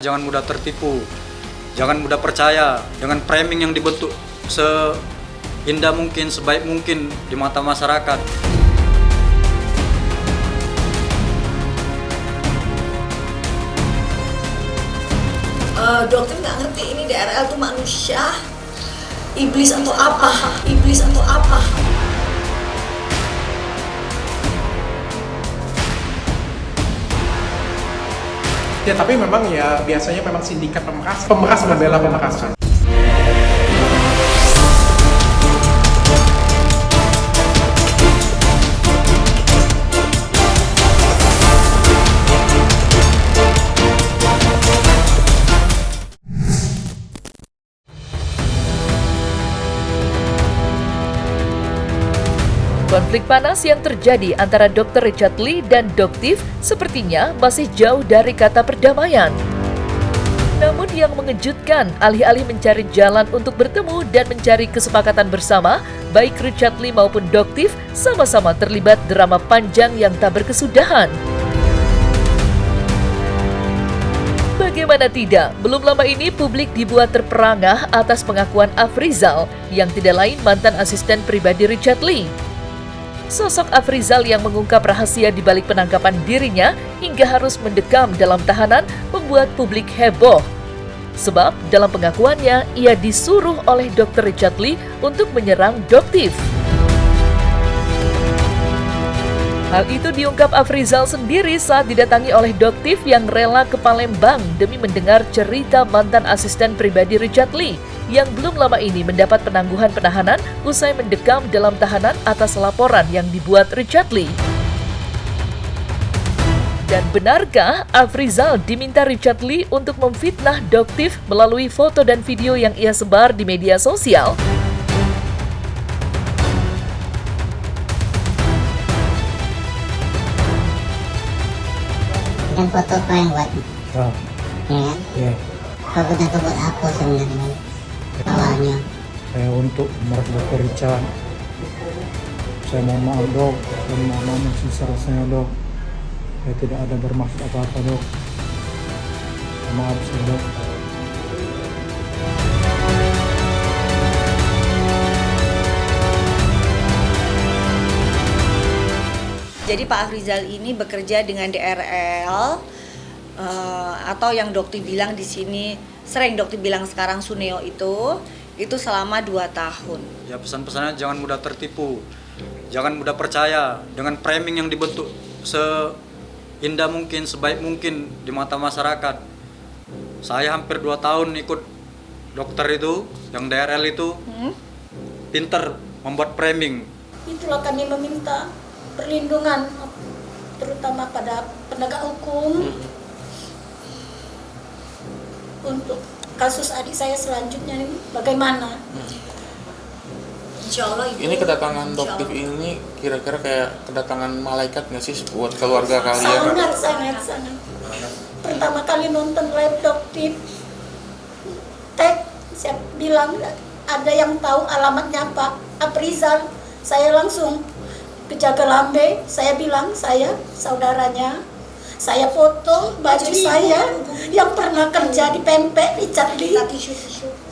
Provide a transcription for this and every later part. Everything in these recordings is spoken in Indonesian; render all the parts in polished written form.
Jangan mudah tertipu, jangan mudah percaya dengan framing yang dibentuk seindah mungkin, sebaik mungkin di mata masyarakat. Dokter nggak ngerti ini DRL itu manusia, iblis atau apa, iblis atau apa. Ya tapi memang ya biasanya memang sindikat pemeras membela pemerasan. Konflik panas yang terjadi antara Dr. Richard Lee dan Doktif sepertinya masih jauh dari kata perdamaian. Namun yang mengejutkan, alih-alih mencari jalan untuk bertemu dan mencari kesepakatan bersama, baik Richard Lee maupun Doktif sama-sama terlibat drama panjang yang tak berkesudahan. Bagaimana tidak, belum lama ini publik dibuat terperangah atas pengakuan Afrizal yang tidak lain mantan asisten pribadi Richard Lee. Sosok Afrizal yang mengungkap rahasia di balik penangkapan dirinya hingga harus mendekam dalam tahanan membuat publik heboh. Sebab dalam pengakuannya, ia disuruh oleh Dr. Richard Lee untuk menyerang Doktif. Hal itu diungkap Afrizal sendiri saat didatangi oleh Doktif yang rela ke Palembang demi mendengar cerita mantan asisten pribadi Richard Lee yang belum lama ini mendapat penangguhan penahanan usai mendekam dalam tahanan atas laporan yang dibuat Richard Lee. Dan benarkah Afrizal diminta Richard Lee untuk memfitnah Doktif melalui foto dan video yang ia sebar di media sosial? Dan foto apa yang buat? Oh, Ya kan? ya. Kau udah buat apa sebenarnya? Awalnya. Saya untuk memeras Dr. Richard. Saya mohon maaf dok, saya mohon maaf yang sebesar-besarnya dok. Saya tidak ada bermaksud apa-apa dok. Maaf saya dok. Jadi Pak Afrizal ini bekerja dengan DRL atau yang dokter bilang di sini, sering dokter bilang sekarang Suneo itu selama 2 tahun. Ya pesan-pesannya jangan mudah tertipu, jangan mudah percaya dengan framing yang dibentuk seindah mungkin, sebaik mungkin di mata masyarakat. Saya hampir 2 tahun ikut dokter itu, yang DRL itu, pinter membuat framing. Itulah kami meminta perlindungan terutama pada penegak hukum untuk kasus adik saya selanjutnya ini bagaimana? Insya Allah Ini kedatangan Doktif ini kira-kira kayak kedatangan malaikat nggak sih buat keluarga kalian? Sangat. Pertama kali nonton live Doktif, saya bilang ada yang tahu alamatnya Pak Afrizal, saya langsung ke Jagalambe, saya bilang saya saudaranya, saya foto baju saya yang pernah kerja di Pempek Richard Lee,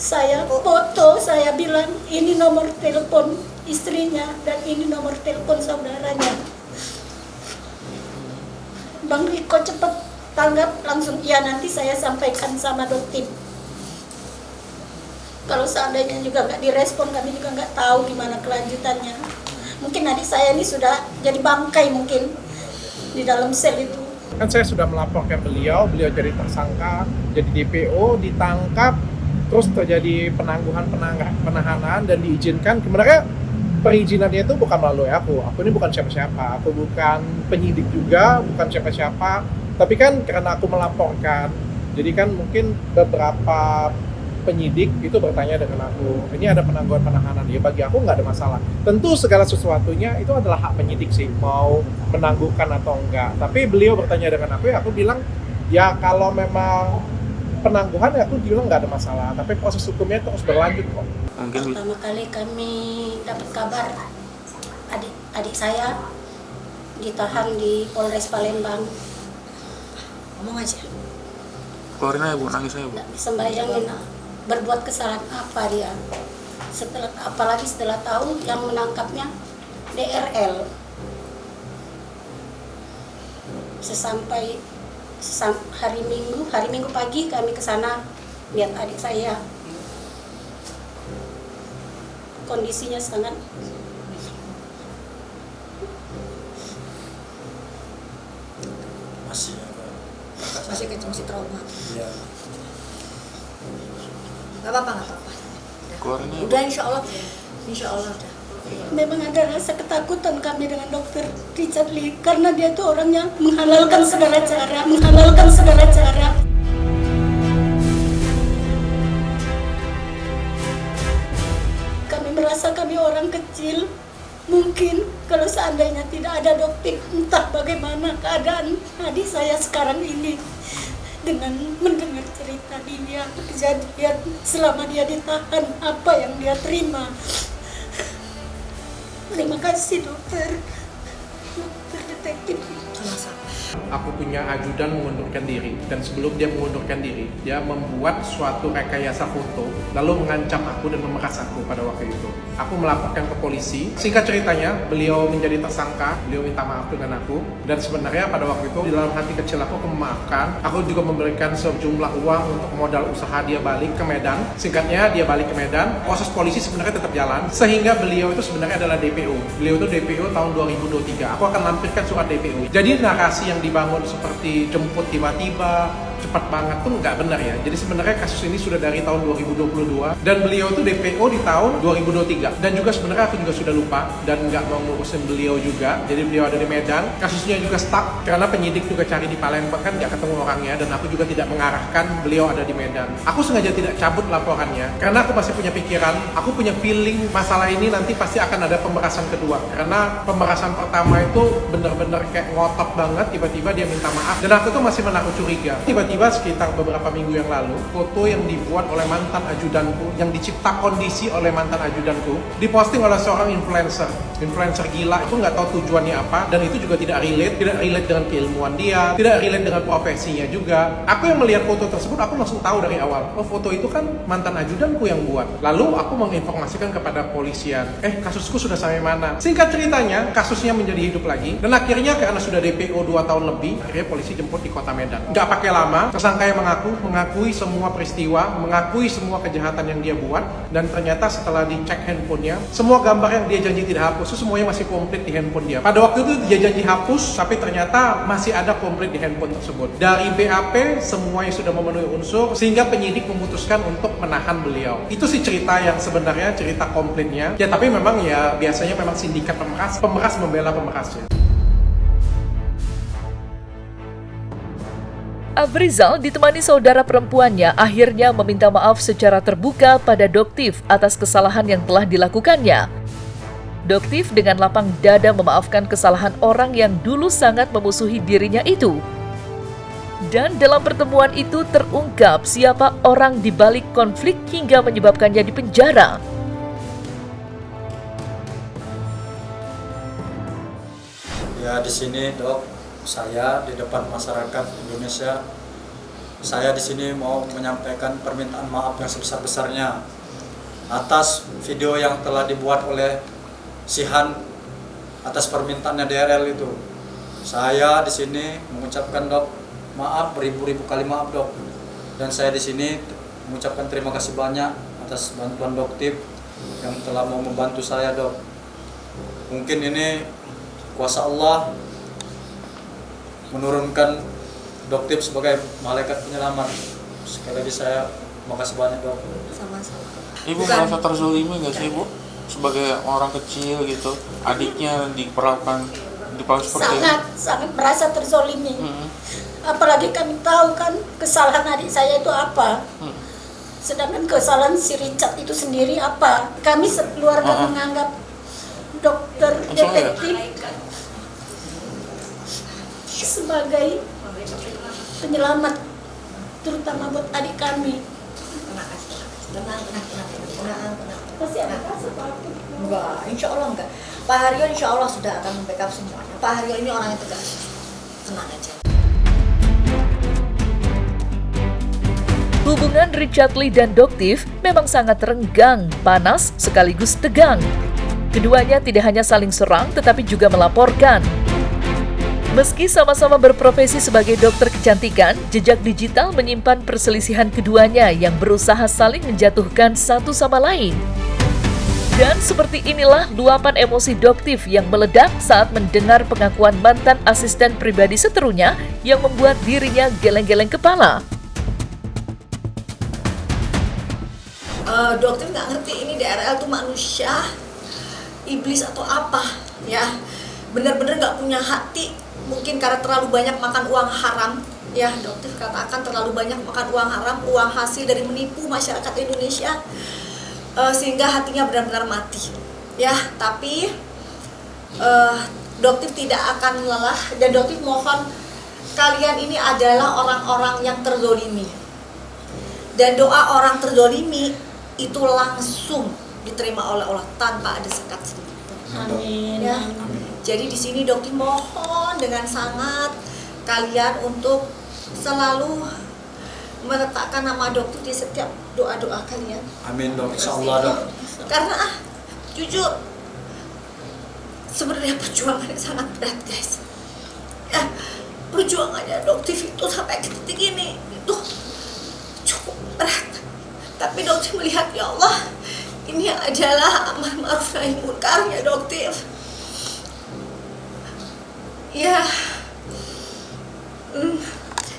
saya foto, saya bilang ini nomor telepon istrinya dan ini nomor telepon saudaranya. Bang Riko cepat tanggap langsung, iya nanti saya sampaikan sama Doktif. Kalau seandainya juga nggak direspon, kami juga nggak tahu gimana kelanjutannya. Mungkin adik saya ini sudah jadi bangkai mungkin di dalam sel itu. Kan saya sudah melaporkan beliau jadi tersangka, jadi DPO, ditangkap, terus terjadi penahanan dan diizinkan. Sebenarnya perizinannya itu bukan melalui aku ini bukan siapa-siapa, aku bukan penyidik juga, bukan siapa-siapa, tapi kan karena aku melaporkan, jadi kan mungkin beberapa penyidik itu bertanya dengan aku, ini ada penangguhan penahanan, ya bagi aku nggak ada masalah. Tentu segala sesuatunya itu adalah hak penyidik sih, mau menangguhkan atau enggak. Tapi beliau bertanya dengan aku bilang, ya kalau memang penangguhan aku bilang nggak ada masalah, tapi proses hukumnya terus berlanjut kok. Pertama kali kami dapat kabar adik saya ditahan di Polres Palembang. Ngomong aja. Keluarin aja Bu, nangis aja Bu. Nggak bisa bayangin berbuat kesalahan apa dia. Apalagi setelah tahu yang menangkapnya DRL. Sesampai hari Minggu pagi kami ke sana lihat adik saya. Kondisinya sangat Masih kecil, masih trauma. Iya. Gak apa-apa. Keluarin aja Bu. Udah insya Allah udah. memang ada rasa ketakutan kami dengan dokter Richard Lee karena dia tuh orangnya menghalalkan segala cara. Kami merasa kami orang kecil. Mungkin kalau seandainya tidak ada dokter, entah bagaimana keadaan adik saya sekarang ini. Dengan mendengar cerita dia, kejadian selama dia ditahan, apa yang dia terima. Terima kasih dokter detektif. Aku punya ajudan mengundurkan diri, dan sebelum dia mengundurkan diri, dia membuat suatu rekayasa foto lalu mengancam aku dan memeras aku pada waktu itu. Aku melaporkan ke polisi. Singkat ceritanya, beliau menjadi tersangka, beliau minta maaf dengan aku, dan sebenarnya pada waktu itu di dalam hati kecil aku memaafkan. Aku juga memberikan sejumlah uang untuk modal usaha dia balik ke Medan. Singkatnya, dia balik ke Medan. Proses polisi sebenarnya tetap jalan, sehingga beliau itu sebenarnya adalah DPO. Beliau itu DPO tahun 2023. Aku akan lampirkan surat DPO. Jadi narasi yang dibangun seperti jemput tiba-tiba, cepat banget tuh nggak benar ya. Jadi sebenarnya kasus ini sudah dari tahun 2022 dan beliau itu DPO di tahun 2023. Dan juga sebenarnya aku juga sudah lupa dan nggak mau ngurusin beliau juga. Jadi beliau ada di Medan, kasusnya juga stuck karena penyidik juga cari di Palembang kan nggak ketemu orangnya, dan aku juga tidak mengarahkan beliau ada di Medan. Aku sengaja tidak cabut laporannya karena aku masih punya pikiran, aku punya feeling masalah ini nanti pasti akan ada pemerasan kedua. Karena pemerasan pertama itu benar-benar kayak ngotot banget, tiba-tiba dia minta maaf dan aku tuh masih menaruh curiga. Tiba-tiba sekitar beberapa minggu yang lalu, foto yang dibuat oleh mantan ajudanku, yang dicipta kondisi oleh mantan ajudanku, diposting oleh seorang influencer gila. Itu nggak tahu tujuannya apa, dan itu juga tidak relate dengan keilmuan dia, tidak relate dengan profesinya juga. Aku yang melihat foto tersebut, aku langsung tahu dari awal, oh foto itu kan mantan ajudanku yang buat. Lalu aku menginformasikan kepada polisian, kasusku sudah sampai mana? Singkat ceritanya, kasusnya menjadi hidup lagi, dan akhirnya karena sudah DPO 2 tahun lebih, akhirnya polisi jemput di kota Medan. Nggak pakai lama, tersangka yang mengakui semua peristiwa, mengakui semua kejahatan yang dia buat, dan ternyata setelah dicek handphonenya, semua gambar yang dia janji tidak hapus, itu semuanya masih komplit di handphone dia. Pada waktu itu dia janji hapus, tapi ternyata masih ada komplit di handphone tersebut. Dari BAP, semuanya sudah memenuhi unsur, sehingga penyidik memutuskan untuk menahan beliau. Itu sih cerita yang sebenarnya, cerita komplitnya. Ya tapi memang ya, biasanya memang sindikat pemeras membela pemerasnya. Afrizal ditemani saudara perempuannya akhirnya meminta maaf secara terbuka pada Doktif atas kesalahan yang telah dilakukannya. Doktif dengan lapang dada memaafkan kesalahan orang yang dulu sangat memusuhi dirinya itu. Dan dalam pertemuan itu terungkap siapa orang di balik konflik hingga menyebabkannya dipenjara. Ya di sini Dok, saya di depan masyarakat Indonesia, saya di sini mau menyampaikan permintaan maaf yang sebesar-besarnya atas video yang telah dibuat oleh Sihan atas permintaannya DRL itu. Saya di sini mengucapkan Dok, maaf beribu-ribu kali maaf Dok. Dan saya di sini mengucapkan terima kasih banyak atas bantuan Doktif yang telah mau membantu saya Dok. Mungkin ini kuasa Allah menurunkan Doktif sebagai malaikat penyelamat. Sekali lagi saya makasih banyak Dok. Sama-sama. Ibu merasa terzolimi nggak sih Ibu? Sebagai orang kecil gitu, adiknya diperlakukan seperti itu? Sangat merasa terzolimi. Apalagi kami tahu kan kesalahan adik saya itu apa. Sedangkan kesalahan si Richard itu sendiri apa. Kami sekeluarga menganggap dokter detektif sebagai penyelamat, terutama buat adik kami. Tenang. Masih ada kasus Pak? Enggak, insya Allah enggak. Pak Haryo insya Allah sudah akan membackup semuanya. Pak Haryo ini orang yang tegas. Tenang aja. Hubungan Richard Lee dan Doktif memang sangat renggang, panas, sekaligus tegang. Keduanya tidak hanya saling serang, tetapi juga melaporkan. Meski sama-sama berprofesi sebagai dokter kecantikan, jejak digital menyimpan perselisihan keduanya yang berusaha saling menjatuhkan satu sama lain. Dan seperti inilah luapan emosi Doktif yang meledak saat mendengar pengakuan mantan asisten pribadi seterunya yang membuat dirinya geleng-geleng kepala. Dokter nggak ngerti ini DRL tuh manusia, iblis atau apa ya, bener-bener nggak punya hati, mungkin karena terlalu banyak makan uang haram ya. Dokter katakan terlalu banyak makan uang haram, uang hasil dari menipu masyarakat Indonesia, sehingga hatinya benar-benar mati ya. Tapi Dokter tidak akan lelah, dan Dokter mohon kalian ini adalah orang-orang yang terzolimi, dan doa orang terzolimi itu langsung diterima oleh Allah tanpa ada sekat sedikit. Amin. Ya. Jadi di sini Dokter mohon dengan sangat kalian untuk selalu meletakkan nama Dokter di setiap doa-doa kalian. Amin dok, insyaallah dok. Karena jujur sebenarnya perjuangannya sangat berat guys. Ya, perjuangannya Dokter itu sampai ke titik ini itu cukup berat. Tapi Dokter melihat, ya Allah, ini adalah amar ma'ruf nahi munkar ya Dokter. Ya,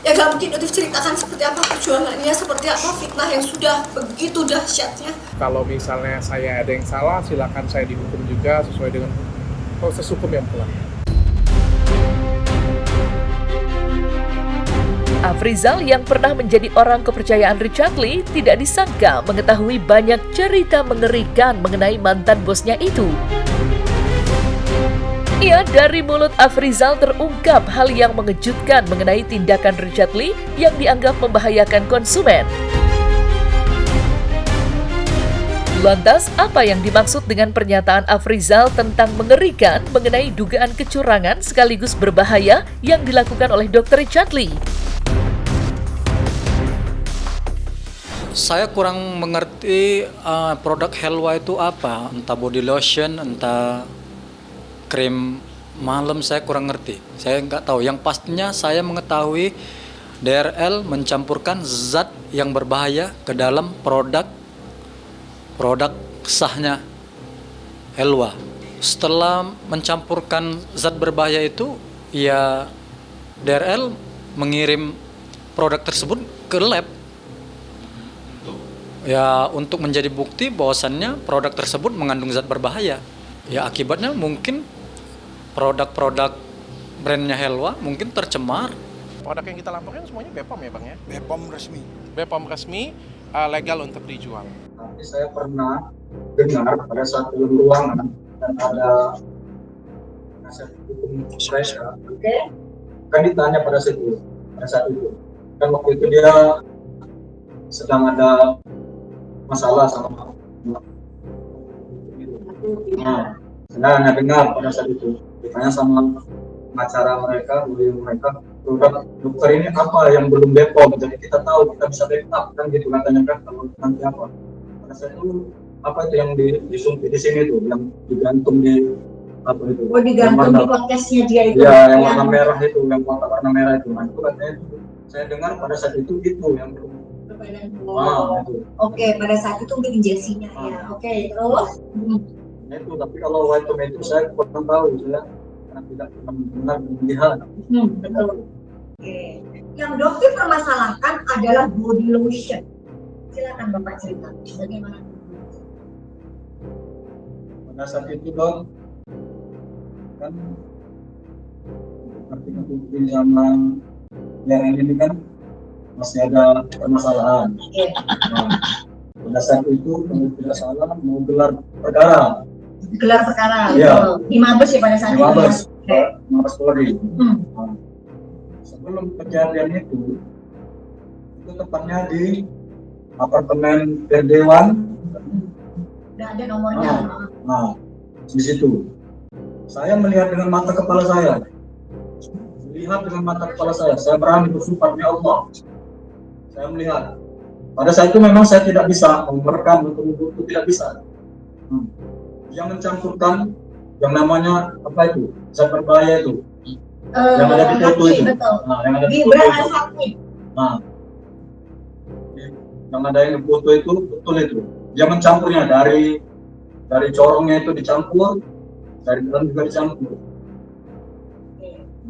ya gak mungkin Dokter ceritakan seperti apa perjuangannya, seperti apa fitnah yang sudah begitu dahsyatnya. Kalau misalnya saya ada yang salah, silakan saya dihukum juga sesuai dengan proses hukum yang berlaku. Afrizal yang pernah menjadi orang kepercayaan Richard Lee tidak disangka mengetahui banyak cerita mengerikan mengenai mantan bosnya itu. Ya, dari mulut Afrizal terungkap hal yang mengejutkan mengenai tindakan Richard Lee yang dianggap membahayakan konsumen. Lantas, apa yang dimaksud dengan pernyataan Afrizal tentang mengerikan mengenai dugaan kecurangan sekaligus berbahaya yang dilakukan oleh Dr. Richard Lee? Saya kurang mengerti produk Helwa itu apa, entah body lotion, entah krim malam, saya kurang ngerti. Saya nggak tahu. Yang pastinya saya mengetahui DRL mencampurkan zat yang berbahaya ke dalam produk sahnya Helwa. Setelah mencampurkan zat berbahaya itu, ya DRL mengirim produk tersebut ke lab. Ya, untuk menjadi bukti bahwasannya produk tersebut mengandung zat berbahaya. Ya, akibatnya mungkin produk-produk brandnya Helwa mungkin tercemar. Produk yang kita laporkan semuanya BPOM ya Bang ya? BPOM resmi. BPOM resmi, legal untuk dijual. Tapi saya pernah dengar pada saat dalam ruangan dan ada penasihat hukum mereka, kan ditanya pada saat itu, kan waktu itu dia sedang ada masalah sama saya hanya dengar pada saat itu ditanya sama pengacara mereka, produk dokter ini apa yang belum BPOM, jadi kita tahu kita bisa backup kan gitu katanya kan, kalau nanti apa pada saat itu apa itu yang disuntik di sini tuh yang digantung di apa itu, Digantung di podcastnya dia itu ya, yang warna merah itu, yang warna merah itu, nah itu katanya itu saya dengar pada saat itu yang belum. Oke, pada saat itu untuk injeksinya ya. Oke, terus? Itu, tapi kalau white tomato saya kurang tahu, saya karena tidak pernah benar melihat. Betul. Oke. Yang Dokter permasalahkan adalah body lotion. Silakan Bapak cerita bagaimana. Pada saat itu dong, kan artinya di zaman yang ini kan masih ada permasalahan. Nah, pada saat itu kalau tidak salah mau gelar perkara. Iya. Di Mabes ya pada saat itu. Mabes Polri. Nah, sebelum kejadian itu tepatnya di apartemen Perdewan. Udah ada nomornya. Nah, di situ saya melihat dengan mata kepala saya. Lihat dengan mata kepala saya berani bersumpah demi Allah. Saya melihat Pada saat itu memang saya tidak bisa merekam itu tidak bisa. Yang mencampurkan yang namanya apa itu zat berbahaya itu, yang ada di foto itu. Nah, yang ada di foto itu. Nah, yang ada yang di foto itu betul itu. Dia mencampurnya dari corongnya itu dicampur, dari dalam juga dicampur.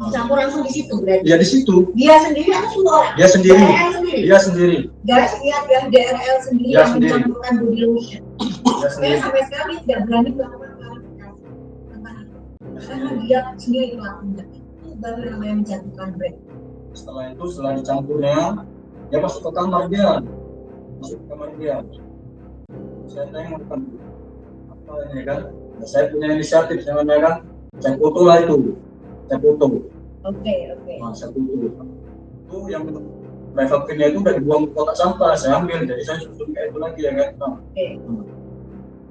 Dicampur langsung di situ berarti? Ya di situ. Dia sendiri atau semua orang? Dia sendiri. Dia sendiri. Dia sendiri. Guys, lihat ya, DRL sendiri Dia yang sendiri. mencampurkan body lotion. Dia Saya sendiri. sampai sekarang tidak berani melakukan klarifikasi tentang itu. Karena dia sendiri pelakunya. Itu baru namanya menjatuhkan brand. Setelah dicampurnya, dia masuk ke kamar dia. Saya tengok kan, apa ini kan? Saya punya inisiatif, saya kan, saya foto lah itu. Saya foto. Oke. Nah, saya foto. Itu yang private nya itu udah dibuang ke kotak sampah, saya ambil, jadi saya susun kayak itu lagi ya kan. Nah,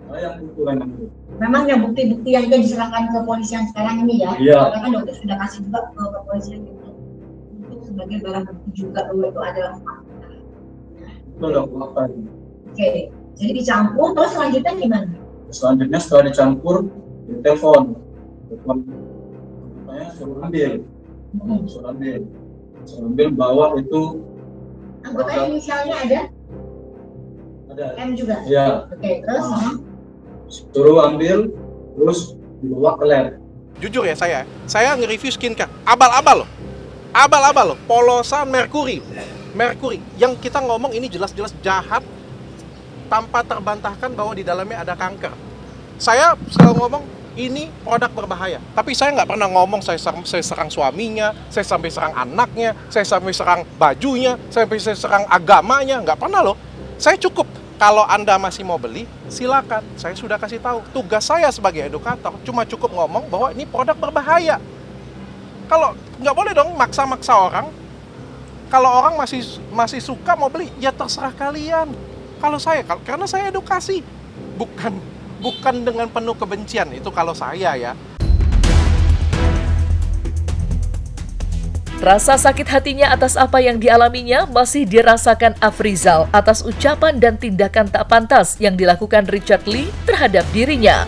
saya yang foto kan itu. Memang yang bukti-bukti yang itu diserahkan ke polisian sekarang ini ya? Iya. Karena kan dokter sudah kasih juga ke kepolisian itu untuk sebagai barang bukti juga bahwa itu adalah fakta. Itu udah apa ini. Oke, jadi dicampur, terus selanjutnya gimana? Selanjutnya setelah dicampur, ditelepon. Saya suruh ambil, bawa itu. Anggota inisialnya ada? Ada. M juga? Iya. Oke, terus? Suruh ambil, terus dibawa ke lab. Jujur ya saya nge-review skincare abal-abal loh, polosan merkuri yang kita ngomong ini jelas-jelas jahat tanpa terbantahkan bahwa di dalamnya ada kanker. Saya selalu ngomong ini produk berbahaya, tapi saya nggak pernah ngomong saya serang suaminya, saya sampai serang anaknya, saya sampai serang bajunya, sampai saya serang agamanya, nggak pernah loh. Saya cukup, kalau Anda masih mau beli, silakan. Saya sudah kasih tahu. Tugas saya sebagai edukator cuma cukup ngomong bahwa ini produk berbahaya. Kalau nggak boleh dong maksa-maksa orang. Kalau orang masih suka mau beli, ya terserah kalian. Kalau saya, karena saya edukasi, bukan dengan penuh kebencian. Itu kalau saya ya. Rasa sakit hatinya atas apa yang dialaminya masih dirasakan Afrizal atas ucapan dan tindakan tak pantas yang dilakukan Richard Lee terhadap dirinya.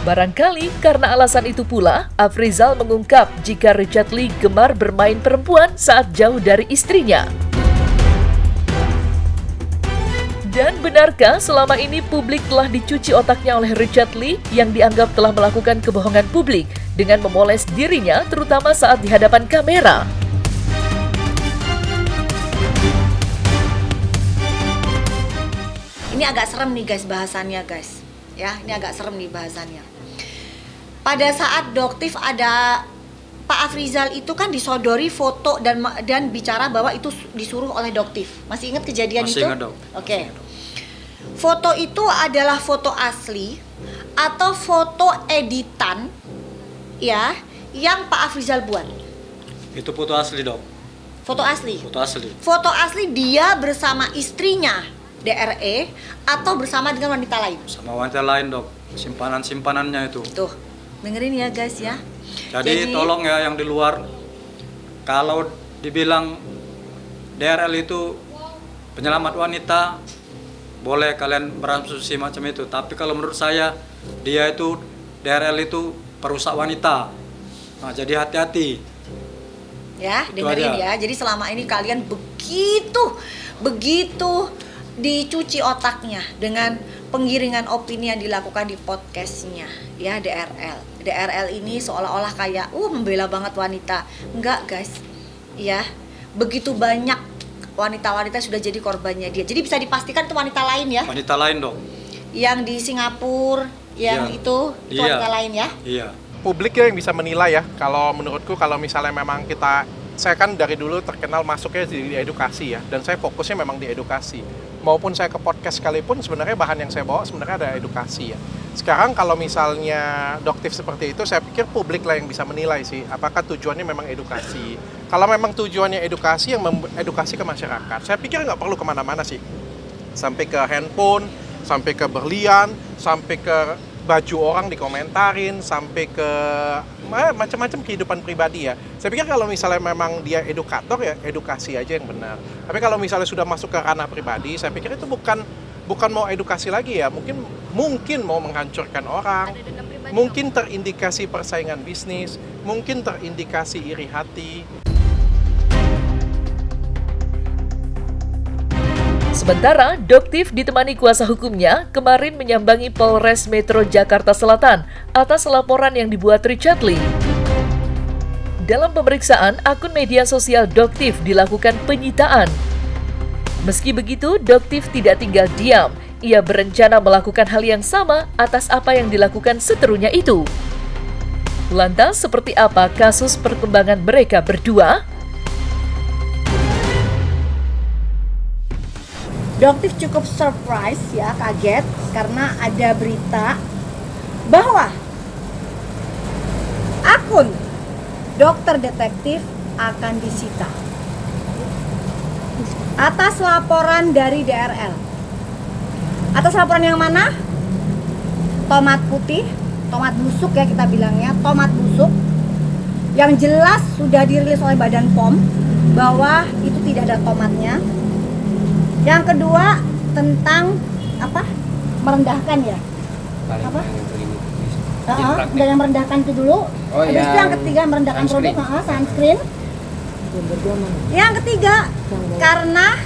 Barangkali karena alasan itu pula, Afrizal mengungkap jika Richard Lee gemar bermain perempuan saat jauh dari istrinya. Dan benarkah selama ini publik telah dicuci otaknya oleh Richard Lee yang dianggap telah melakukan kebohongan publik dengan memoles dirinya terutama saat di hadapan kamera? Ini agak serem nih guys bahasannya guys. Ya, ini agak serem nih bahasannya. Pada saat Doktif ada Pak Afrizal itu kan disodori foto dan bicara bahwa itu disuruh oleh Doktif. Masih ingat kejadian Masih itu? ingat, Dok. Oke. Foto itu adalah foto asli atau foto editan ya yang Pak Afrizal buat. Itu foto asli, Dok. Foto asli. Foto asli. Foto asli dia bersama istrinya DRE atau bersama dengan wanita lain. Sama wanita lain, Dok. Simpanannya itu. Tuh, dengerin ya guys ya. Jadi tolong ya yang di luar, kalau dibilang DRL itu penyelamat wanita, boleh kalian berasumsi macam itu. Tapi kalau menurut saya, dia itu DRL itu perusak wanita. Nah, jadi hati-hati. Ya, Itu dengerin aja. ya. Jadi selama ini kalian begitu dicuci otaknya dengan penggiringan opini yang dilakukan di podcastnya ya DRL ini seolah-olah kayak membela banget wanita. Enggak guys ya, begitu banyak wanita-wanita sudah jadi korbannya dia. Jadi bisa dipastikan itu wanita lain ya, Wanita lain, Dok. yang di Singapura yang Iya. itu Iya. wanita lain ya. Iya. Publik yang bisa menilai ya. Kalau menurutku kalau misalnya memang saya kan dari dulu terkenal masuknya di edukasi ya, dan saya fokusnya memang di edukasi. Maupun saya ke podcast sekalipun sebenarnya bahan yang saya bawa sebenarnya ada edukasi ya. Sekarang kalau misalnya Doktif seperti itu, saya pikir publik lah yang bisa menilai sih, apakah tujuannya memang edukasi. Kalau memang tujuannya edukasi, yang edukasi ke masyarakat, saya pikir nggak perlu kemana-mana sih. Sampai ke handphone, sampai ke berlian, sampai ke baju orang dikomentarin, sampai ke macam-macam kehidupan pribadi ya. Saya pikir kalau misalnya memang dia edukator ya edukasi aja yang benar. Tapi kalau misalnya sudah masuk ke ranah pribadi, saya pikir itu bukan mau edukasi lagi ya. Mungkin mau menghancurkan orang, mungkin terindikasi persaingan bisnis, mungkin terindikasi iri hati. Sementara, Doktif ditemani kuasa hukumnya kemarin menyambangi Polres Metro Jakarta Selatan atas laporan yang dibuat Richard Lee. Dalam pemeriksaan, akun media sosial Doktif dilakukan penyitaan. Meski begitu, Doktif tidak tinggal diam. Ia berencana melakukan hal yang sama atas apa yang dilakukan seterunya itu. Lantas, seperti apa kasus perkembangan mereka berdua? Doktif cukup surprise ya, kaget karena ada berita bahwa akun dokter detektif akan disita atas laporan dari DRL. Atas laporan yang mana? Tomat putih, tomat busuk ya kita bilangnya, tomat busuk yang jelas sudah dirilis oleh Badan POM bahwa itu tidak ada tomatnya. Yang kedua tentang apa? Merendahkan ya? Apa? Dan yang merendahkan itu dulu. Habis itu yang ketiga merendahkan produk, sunscreen. Yang ketiga karena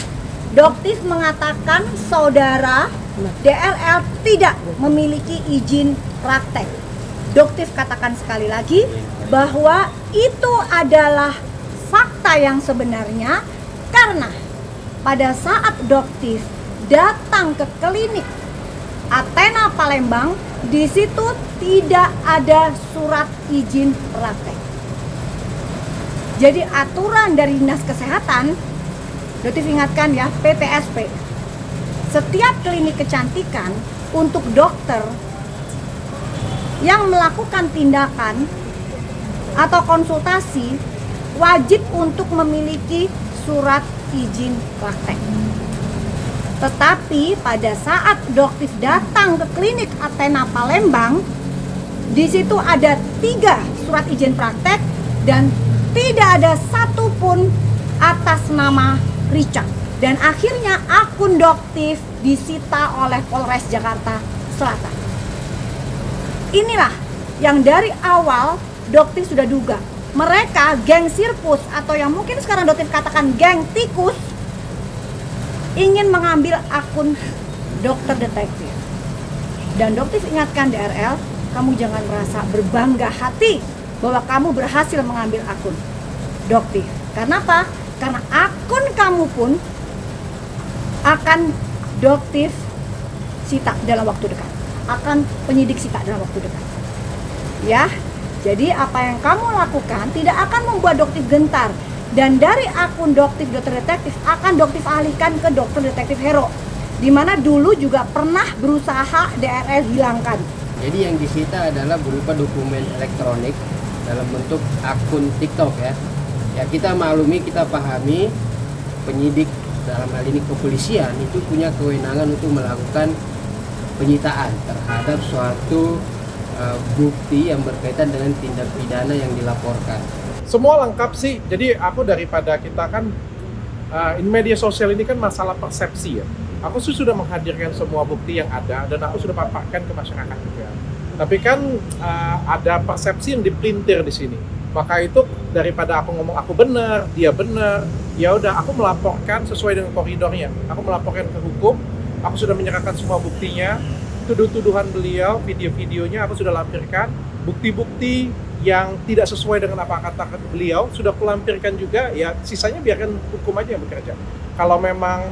Doktif mengatakan saudara DRL tidak memiliki izin praktek. Doktif katakan sekali lagi bahwa itu adalah fakta yang sebenarnya karena pada saat Doktif datang ke klinik Athena Palembang, di situ tidak ada surat izin praktek. Jadi aturan dari Dinas Kesehatan, Doktif ingatkan ya, PPSP. Setiap klinik kecantikan untuk dokter yang melakukan tindakan atau konsultasi wajib untuk memiliki surat izin praktek. Tetapi pada saat Doktif datang ke klinik Athena Palembang, di situ ada 3 surat izin praktek dan tidak ada satupun atas nama Richard. Dan akhirnya akun Doktif disita oleh Polres Jakarta Selatan. Inilah yang dari awal Doktif sudah duga. Mereka geng sirkus atau yang mungkin sekarang Doktif katakan geng tikus ingin mengambil akun dokter detektif. Dan Doktif ingatkan DRL, kamu jangan merasa berbangga hati bahwa kamu berhasil mengambil akun Doktif. Karena apa? Karena akun kamu pun akan Doktif sita dalam waktu dekat. Akan penyidik sita dalam waktu dekat. Ya. Jadi apa yang kamu lakukan tidak akan membuat Doktif gentar. Dan dari akun Doktif dokter detektif akan Doktif alihkan ke dokter detektif Hero. Di mana dulu juga pernah berusaha DRL hilangkan. Jadi yang disita adalah berupa dokumen elektronik dalam bentuk akun TikTok ya. Ya kita maklumi, kita pahami penyidik dalam hal ini kepolisian itu punya kewenangan untuk melakukan penyitaan terhadap suatu bukti yang berkaitan dengan tindak pidana yang dilaporkan. Semua lengkap sih. Jadi aku daripada kita kan in media sosial ini kan masalah persepsi ya. Aku sudah menghadirkan semua bukti yang ada dan aku sudah paparkan ke masyarakat juga. Tapi kan ada persepsi yang dipelintir di sini. Maka itu daripada aku ngomong aku benar, dia benar, ya udah aku melaporkan sesuai dengan koridornya. Aku melaporkan ke hukum. Aku sudah menyerahkan semua buktinya. Tuduh-tuduhan beliau, video-videonya aku sudah lampirkan, bukti-bukti yang tidak sesuai dengan apa kata beliau sudah pelampirkan juga, ya sisanya biarkan hukum aja yang bekerja. Kalau memang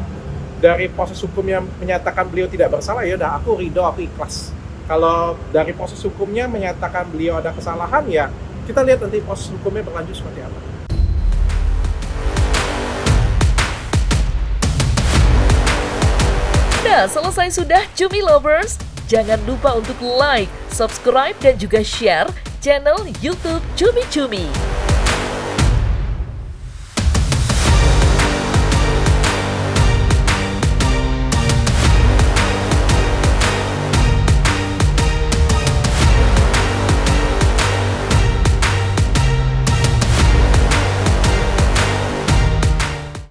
dari proses hukumnya menyatakan beliau tidak bersalah, ya udah aku ridho, aku ikhlas. Kalau dari proses hukumnya menyatakan beliau ada kesalahan, ya kita lihat nanti proses hukumnya berlanjut seperti apa. Nah, selesai sudah Cumi Lovers. Jangan lupa untuk like, subscribe, dan juga share channel YouTube Cumi Cumi.